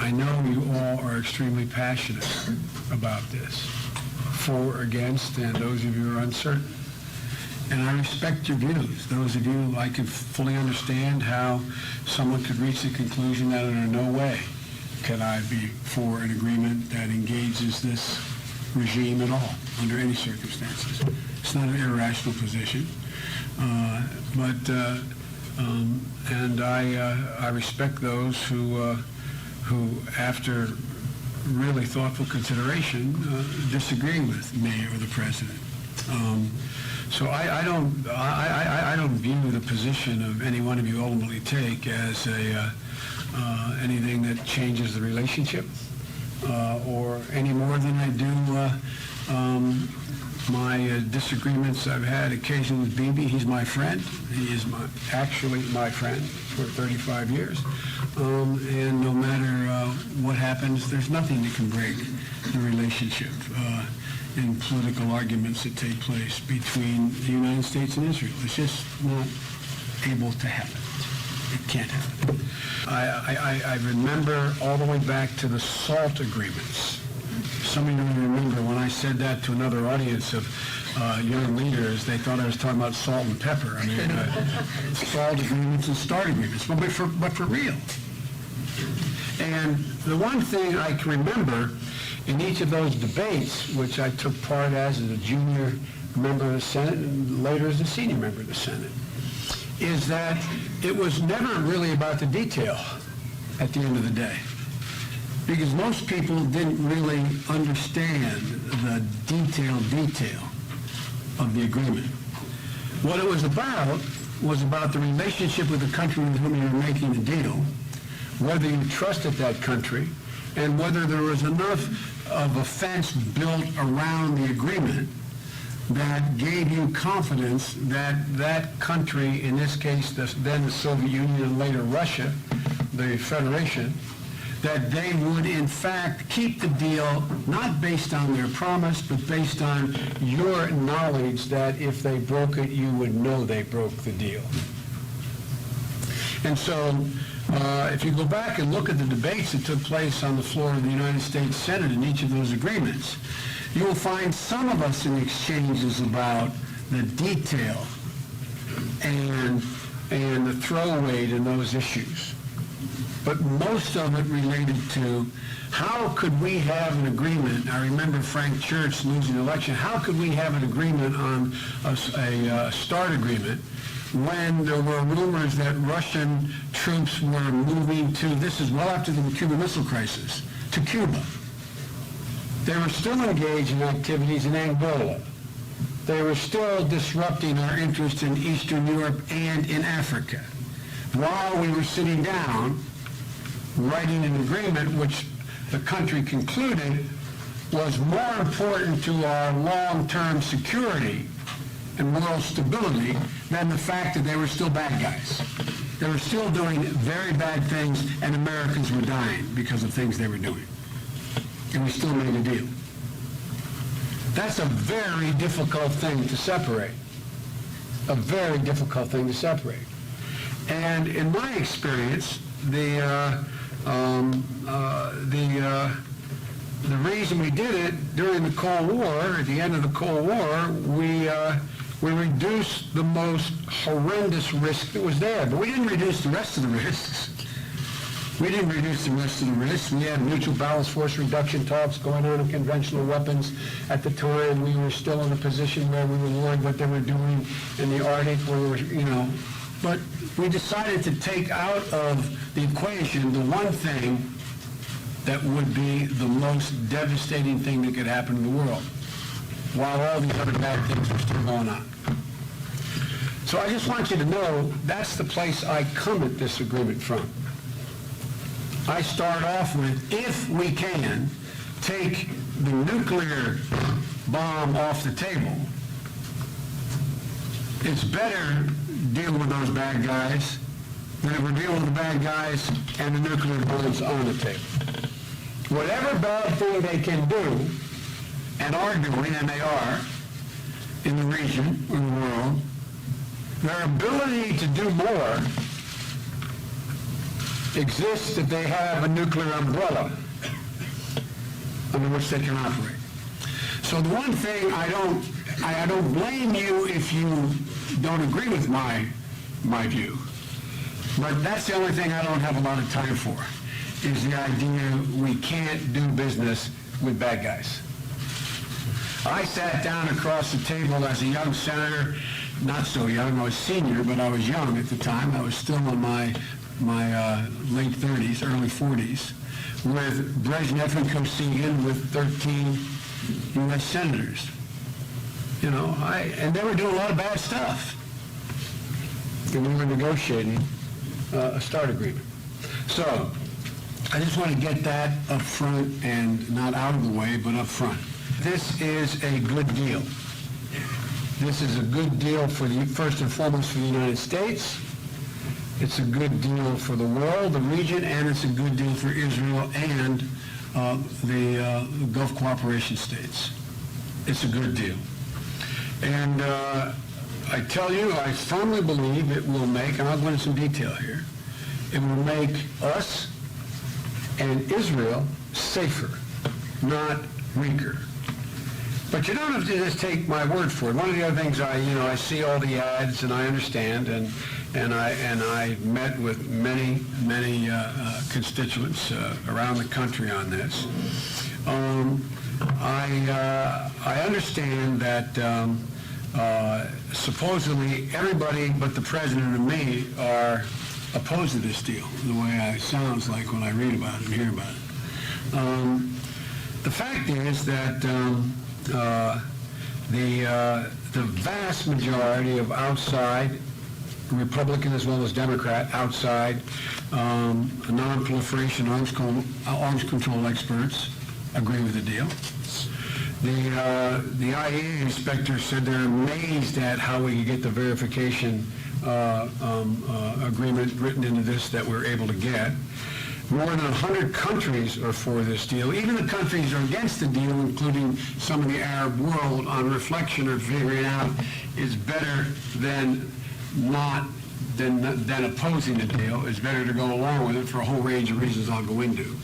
I know you all are extremely passionate about this, for, against, and those of you who are uncertain. And I respect your views. Those of you, I can fully understand how someone could reach the conclusion that in no way can I be for an agreement that engages this regime at all, under any circumstances. It's not an irrational position. And I respect those who after really thoughtful consideration, disagree with me or the president. So I don't view the position of any one of you ultimately take as anything that changes the relationship, or any more than I do my disagreements I've had occasionally with Bibi. He's my friend. He is actually my friend for 35 years. And no matter what happens, there's nothing that can break the relationship in political arguments that take place between the United States and Israel. It's just not able to happen. It can't happen. I remember all the way back to the SALT agreements. Some of you may remember when I said that to another audience of young leaders, they thought I was talking about salt and pepper. I mean, SALT agreements and START agreements, but for real. And the one thing I can remember in each of those debates, which I took part as a junior member of the Senate and later as a senior member of the Senate, is that it was never really about the detail at the end of the day. Because most people didn't really understand the detail of the agreement. What it was about the relationship with the country with whom you were making the deal, whether you trusted that country, and whether there was enough of a fence built around the agreement that gave you confidence that that country, in this case, then the Soviet Union and later Russia, the Federation, that they would in fact keep the deal not based on their promise, but based on your knowledge that if they broke it, you would know they broke the deal. And so if you go back and look at the debates that took place on the floor of the United States Senate in each of those agreements, you will find some of us in exchanges about the detail and the throwaway in those issues. But most of it related to how could we have an agreement. I remember Frank Church losing the election. How could we have an agreement on a START agreement when there were rumors that Russian troops were moving to, this is well after the Cuban Missile Crisis, to Cuba. They were still engaged in activities in Angola. They were still disrupting our interest in Eastern Europe and in Africa. While we were sitting down, writing an agreement which the country concluded was more important to our long-term security and world stability than the fact that they were still bad guys. They were still doing very bad things, and Americans were dying because of things they were doing. And we still made a deal. That's a very difficult thing to separate. A very difficult thing to separate. And in my experience, the reason we did it during the Cold War, at the end of the Cold War, we reduced the most horrendous risk that was there. But we didn't reduce the rest of the risks. We didn't reduce the rest of the risks. We had mutual balance force reduction talks going on in conventional weapons. At the time, we were still in a position where we were worried what they were doing in the Arctic, where we were, but we decided to take out of the equation the one thing that would be the most devastating thing that could happen in the world, while all these other bad things are still going on. So I just want you to know that's the place I come at this agreement from. I start off with, if we can take the nuclear bomb off the table, it's better dealing with those bad guys than if we're dealing with the bad guys and the nuclear bombs on the table. Whatever bad thing they can do, and are doing, and they are, in the region, in the world, their ability to do more exists if they have a nuclear umbrella under which they can operate. So the one thing I don't blame you if you don't agree with my view, but that's the only thing I don't have a lot of time for, is the idea we can't do business with bad guys. I sat down across the table as a young senator, not so young, I was senior, but I was young at the time. I was still in my late 30s, early 40s, with Brezhnev and Kosygin, with 13 U.S. senators. You know, and they were doing a lot of bad stuff. And we were negotiating a START agreement. So, I just want to get that up front, and not out of the way, but up front. This is a good deal. This is a good deal for first and foremost for the United States. It's a good deal for the world, the region, and it's a good deal for Israel and the Gulf Cooperation States. It's a good deal. And I tell you, I firmly believe it will make, and I'll go into some detail here, it will make us and Israel safer, not weaker. But you don't have to just take my word for it. One of the other things I see all the ads, and I understand, and I met with many constituents around the country on this. I understand that supposedly everybody but the president and me are opposed to this deal, the way it sounds like when I read about it and hear about it. The fact is that the vast majority of outside Republican as well as Democrat outside non-proliferation arms control experts agree with the deal. The IAEA inspector said they're amazed at how we could get the verification agreement written into this that we're able to get. More than 100 countries are for this deal. Even the countries are against the deal, including some of the Arab world, on reflection are figuring out it's better than opposing the deal. It's better to go along with it for a whole range of reasons I'll go into.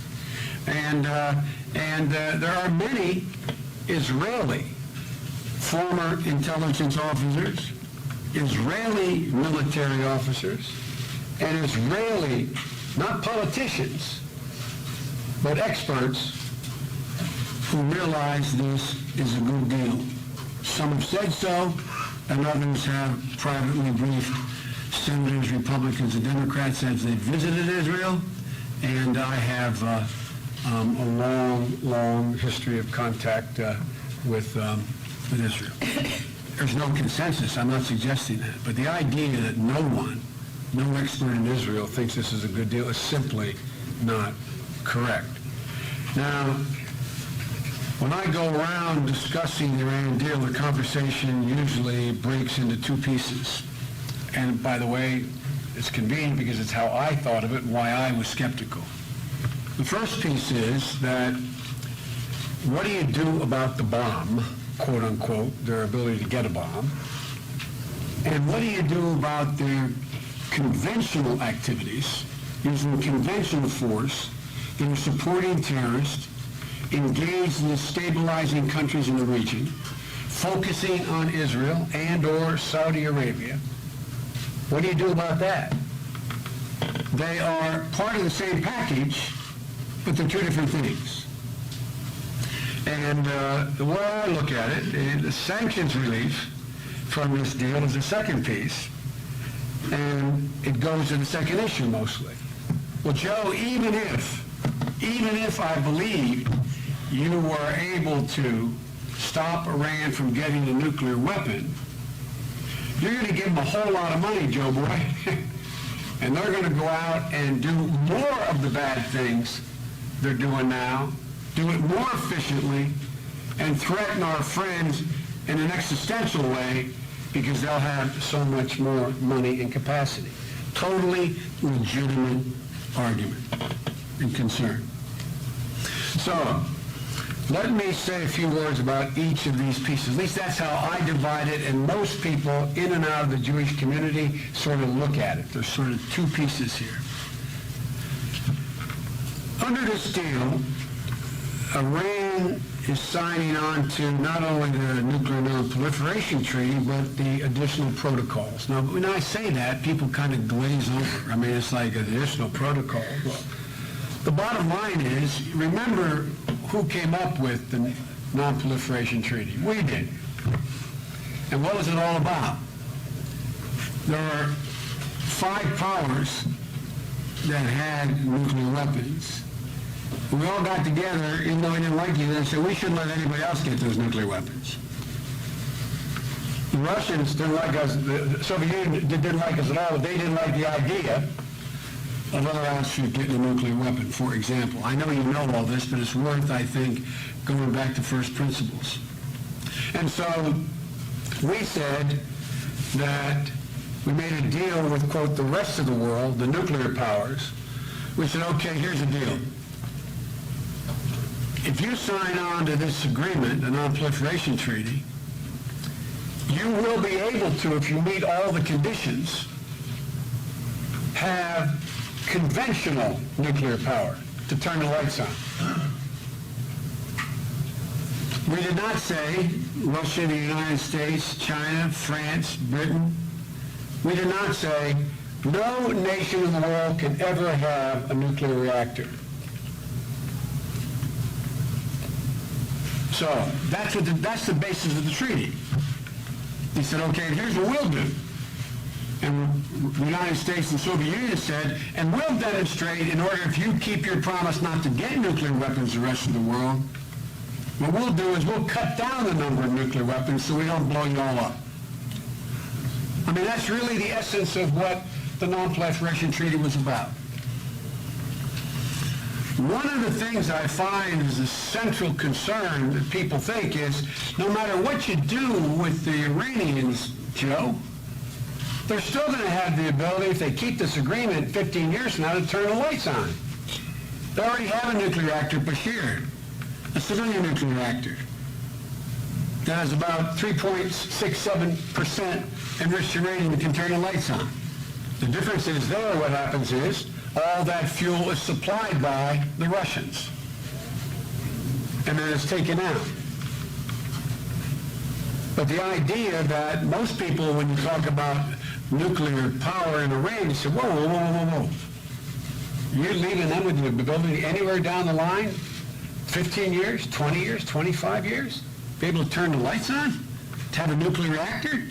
And there are many Israeli former intelligence officers, Israeli military officers, and Israeli, not politicians, but experts who realize this is a good deal. Some have said so, and others have privately briefed senators, Republicans, and Democrats as they visited Israel, and I have a long history of contact with Israel. There's no consensus, I'm not suggesting that, but the idea that no expert in Israel thinks this is a good deal is simply not correct. Now, when I go around discussing the Iran deal, the conversation usually breaks into two pieces. And by the way, it's convenient because it's how I thought of it and why I was skeptical. The first piece is that what do you do about the bomb, quote unquote, their ability to get a bomb? And what do you do about their conventional activities, using conventional force that are supporting terrorists, engaged in stabilizing countries in the region, focusing on Israel and or Saudi Arabia? What do you do about that? They are part of the same package, but they're two different things. And the way I look at it, the sanctions relief from this deal is the second piece, and it goes to the second issue mostly. Well, Joe, even if I believed you were able to stop Iran from getting a nuclear weapon, you're going to give them a whole lot of money, Joe boy, and they're going to go out and do more of the bad things they're doing now, do it more efficiently, and threaten our friends in an existential way because they'll have so much more money and capacity. Totally legitimate argument and concern. So, let me say a few words about each of these pieces. At least that's how I divide it, and most people in and out of the Jewish community sort of look at it. There's sort of two pieces here. under this deal, Iran is signing on to not only the Nuclear Non-Proliferation Treaty, but the additional protocols. Now, when I say that, people kind of glaze over. I mean, it's like an additional protocol. Well, the bottom line is, remember who came up with the Non-Proliferation Treaty? We did. And what was it all about? There are 5 powers that had nuclear weapons. We all got together, even though we didn't like each other, and said we shouldn't let anybody else get those nuclear weapons. The Russians didn't like us, the Soviet Union didn't like us at all, but they didn't like the idea of other countries getting a nuclear weapon, for example. I know you know all this, but it's worth, I think, going back to first principles. And so we said that we made a deal with, quote, the rest of the world, the nuclear powers. We said, okay, here's the deal. If you sign on to this agreement, the Non-Proliferation Treaty, you will be able to, if you meet all the conditions, have conventional nuclear power to turn the lights on. We did not say Russia, the United States, China, France, Britain. We did not say no nation in the world can ever have a nuclear reactor. So that's the basis of the treaty. He said, okay, here's what we'll do. And the United States and the Soviet Union said, and we'll demonstrate, in order, if you keep your promise not to get nuclear weapons the rest of the world, what we'll do is we'll cut down the number of nuclear weapons so we don't blow you all up. I mean, that's really the essence of what the Non-Proliferation Treaty was about. One of the things I find is a central concern that people think is, no matter what you do with the Iranians, Joe, they're still going to have the ability, if they keep this agreement 15 years from now, to turn the lights on. They already have a nuclear reactor, Bashir, a civilian nuclear reactor that has about 3.67% enriched uranium that can turn the lights on. The difference is there, what happens is, all that fuel is supplied by the Russians. And then it's taken out. But the idea that most people, when you talk about nuclear power in Iran, you say, whoa, whoa, whoa, whoa, whoa. You're leaving them with the ability anywhere down the line, 15 years, 20 years, 25 years, be able to turn the lights on, to have a nuclear reactor?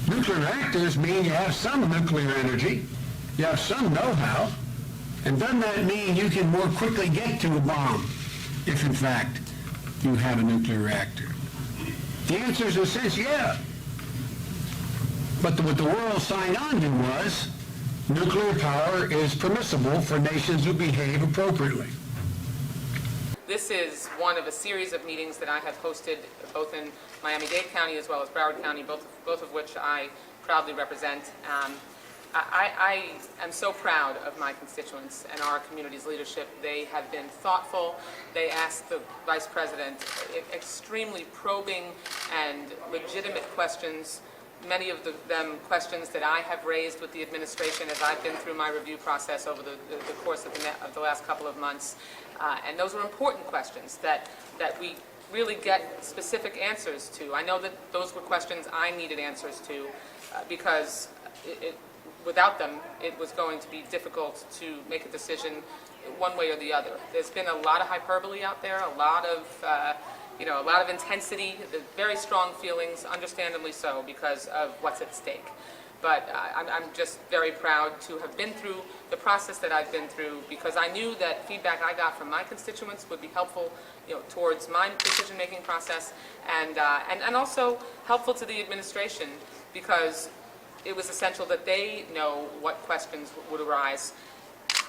Nuclear reactors mean you have some nuclear energy, you have some know-how, and doesn't that mean you can more quickly get to a bomb if, in fact, you have a nuclear reactor? The answer is, in a sense, yeah. But what the world signed on to was nuclear power is permissible for nations who behave appropriately. This is one of a series of meetings that I have hosted both in Miami-Dade County as well as Broward County, both of which I proudly represent. I am so proud of my constituents and our community's leadership. They have been thoughtful. They asked the Vice President extremely probing and legitimate questions, many of them questions that I have raised with the administration as I've been through my review process over the course of the last couple of months. And those are important questions that we really get specific answers to. I know that those were questions I needed answers to because without them, it was going to be difficult to make a decision one way or the other. There's been a lot of hyperbole out there, a lot of intensity, very strong feelings, understandably so, because of what's at stake. But I'm just very proud to have been through the process that I've been through, because I knew that feedback I got from my constituents would be helpful, towards my decision-making process, and also helpful to the administration, because it was essential that they know what questions would arise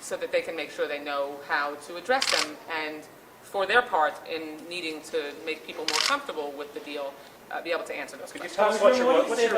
so that they can make sure they know how to address them, and for their part in needing to make people more comfortable with the deal, be able to answer those questions. Could you tell us what's your